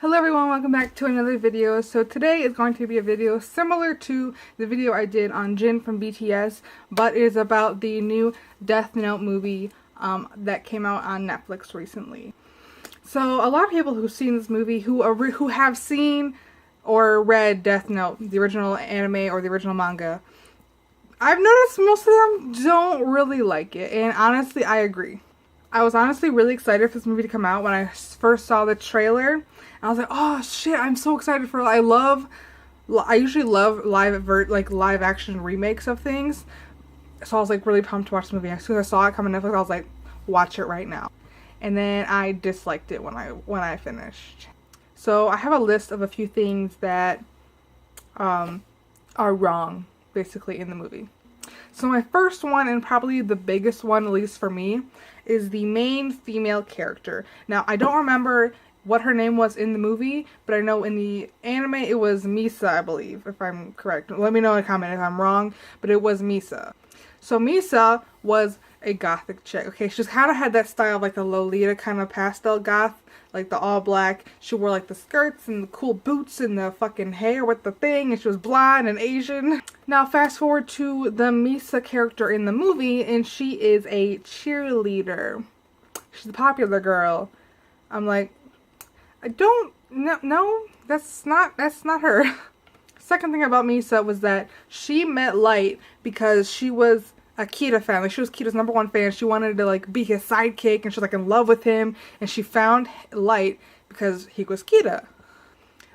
Hello everyone, welcome back to another video. So today is going to be a video similar to the video I did on Jin from BTS, but it is about the new Death Note movie that came out on Netflix recently. So a lot of people who've seen this movie, who have seen or read Death Note, the original anime or the original manga, I've noticed most of them don't really like it, and honestly I agree. I was honestly really excited for this movie to come out when I first saw the trailer. I was like, oh shit, I'm so excited for it. I usually love live action remakes of things. So I was like really pumped to watch the movie. As soon as I saw it come on Netflix, I was like, watch it right now. And then I disliked it when I finished. So I have a list of a few things that are wrong, basically, in the movie. So my first one, and probably the biggest one, at least for me, is the main female character. Now, I don't remember what her name was in the movie, but I know in the anime it was Misa, I believe, if I'm correct. Let me know in a comment if I'm wrong, but it was Misa. So Misa was a gothic chick. Okay, she kind of had that style of like the Lolita kind of pastel goth, like the all black. She wore like the skirts and the cool boots and the fucking hair with the thing, and she was blonde and Asian. Now fast forward to the Misa character in the movie, and she is a cheerleader. She's a popular girl. I'm like, no, that's not her. Second thing about Misa was that she met Light because she was a Kita fan. Like, she was Kita's #1 fan. She wanted to like be his sidekick, and she was like in love with him, and she found Light because he was Kita.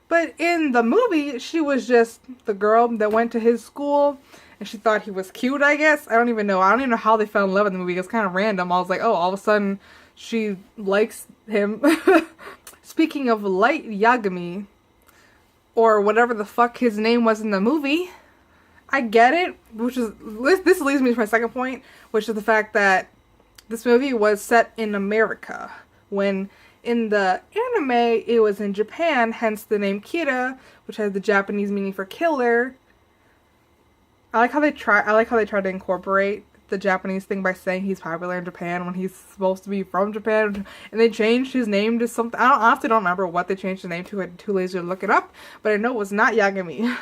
But in the movie, she was just the girl that went to his school, and she thought he was cute, I guess. I don't even know how they fell in love in the movie. It was kind of random. I was like, oh, all of a sudden she likes him. Speaking of Light Yagami, or whatever the fuck his name was in the movie, I get it, this leads me to my second point, which is the fact that this movie was set in America, when in the anime it was in Japan, hence the name Kira, which has the Japanese meaning for killer. I like how they try to incorporate the Japanese thing by saying he's popular in Japan when he's supposed to be from Japan, and they changed his name to something. I honestly don't remember what they changed the name to. I'm too lazy to look it up, but I know it was not Yagami.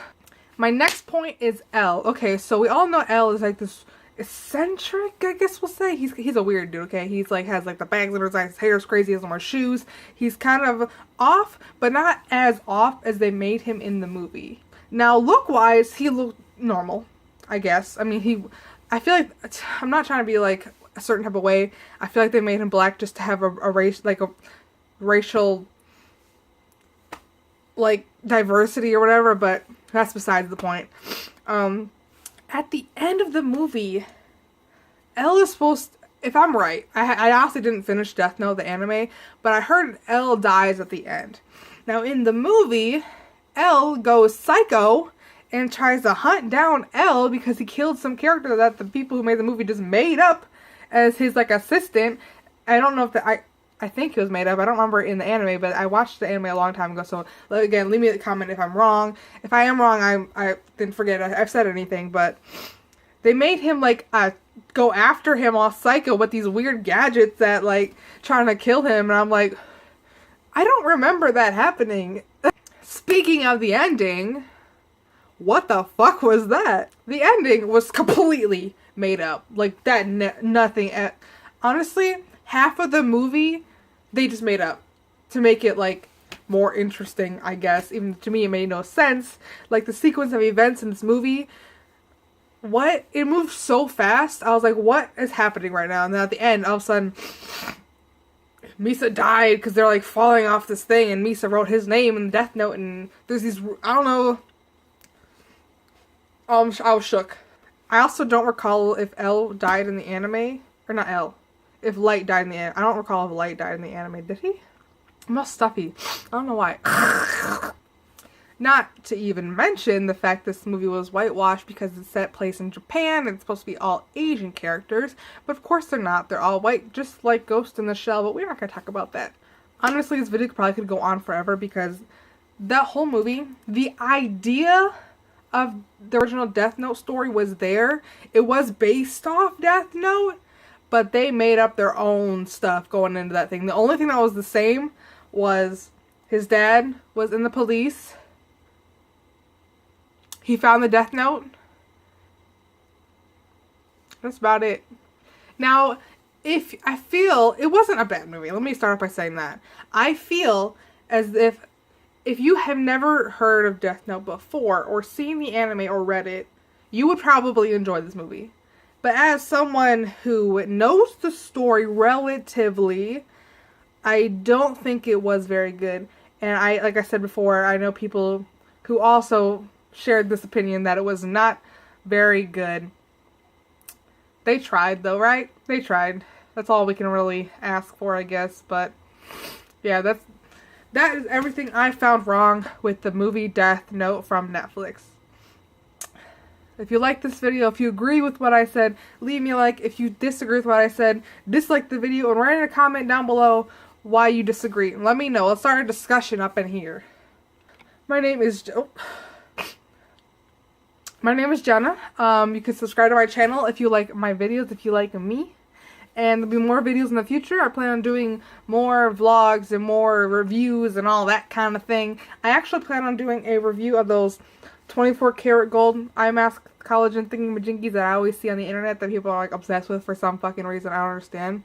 My next point is L. Okay, so we all know L is like this eccentric, I guess we'll say. He's a weird dude, okay? He's like, has like the bags under his eyes, his hair's crazy, he doesn't wear shoes. He's kind of off, but not as off as they made him in the movie. Now, look-wise, he looked normal, I guess. I mean, I feel like, I'm not trying to be like a certain type of way. I feel like they made him black just to have a race, like a racial, like, diversity or whatever, but that's besides the point. At the end of the movie, L is supposed to, if I'm right, I honestly didn't finish Death Note, the anime, but I heard L dies at the end. Now in the movie, L goes psycho and tries to hunt down L because he killed some character that the people who made the movie just made up as his like assistant. I don't know if I think it was made up. I don't remember in the anime, but I watched the anime a long time ago. So again, leave me a comment if I'm wrong. If I am wrong, I didn't forget I've said anything. But they made him like go after him all psycho with these weird gadgets that like trying to kill him, and I'm like, I don't remember that happening. Speaking of the ending, what the fuck was that? The ending was completely made up. Like that, nothing. Honestly, half of the movie they just made up to make it like more interesting, I guess. Even to me, it made no sense. Like the sequence of events in this movie, it moved so fast. I was like, what is happening right now? And then at the end, all of a sudden, Misa died because they're like falling off this thing, and Misa wrote his name in the Death Note, and there's these, I don't know. I was shook. I also don't recall if L died in the anime, or not L. If Light died in the anime. I don't recall if Light died in the anime. Did he? I'm all stuffy. I don't know why. Not to even mention the fact this movie was whitewashed because it's set place in Japan and it's supposed to be all Asian characters. But of course they're not. They're all white, just like Ghost in the Shell, but we're not going to talk about that. Honestly, this video probably could go on forever because that whole movie, the idea of the original Death Note story was there. It was based off Death Note, but they made up their own stuff going into that thing. The only thing that was the same was His dad was in the police. He found the Death Note. That's about it. Now, if I feel it wasn't a bad movie. Let me start off by saying that. I feel as if you have never heard of Death Note before or seen the anime or read it, you would probably enjoy this movie. But as someone who knows the story relatively, I don't think it was very good. And like I said before, I know people who also shared this opinion that it was not very good. They tried though, right? They tried. That's all we can really ask for, I guess. But yeah, that is everything I found wrong with the movie Death Note from Netflix. If you like this video, if you agree with what I said, leave me a like. If you disagree with what I said, dislike the video and write in a comment down below why you disagree. Let me know. Let's start a discussion up in here. My name is Jenna. You can subscribe to my channel if you like my videos, if you like me. And there'll be more videos in the future. I plan on doing more vlogs and more reviews and all that kind of thing. I actually plan on doing a review of those 24 karat gold eye mask collagen thingamajinkies that I always see on the internet that people are like obsessed with for some fucking reason I don't understand.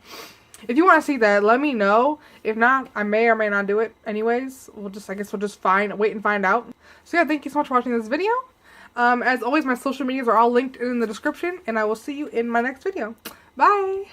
If you want to see that, let me know. If not, I may or may not do it anyways. I guess we'll just wait and find out. So yeah, thank you so much for watching this video. As always, my social medias are all linked in the description, and I will see you in my next video. Bye!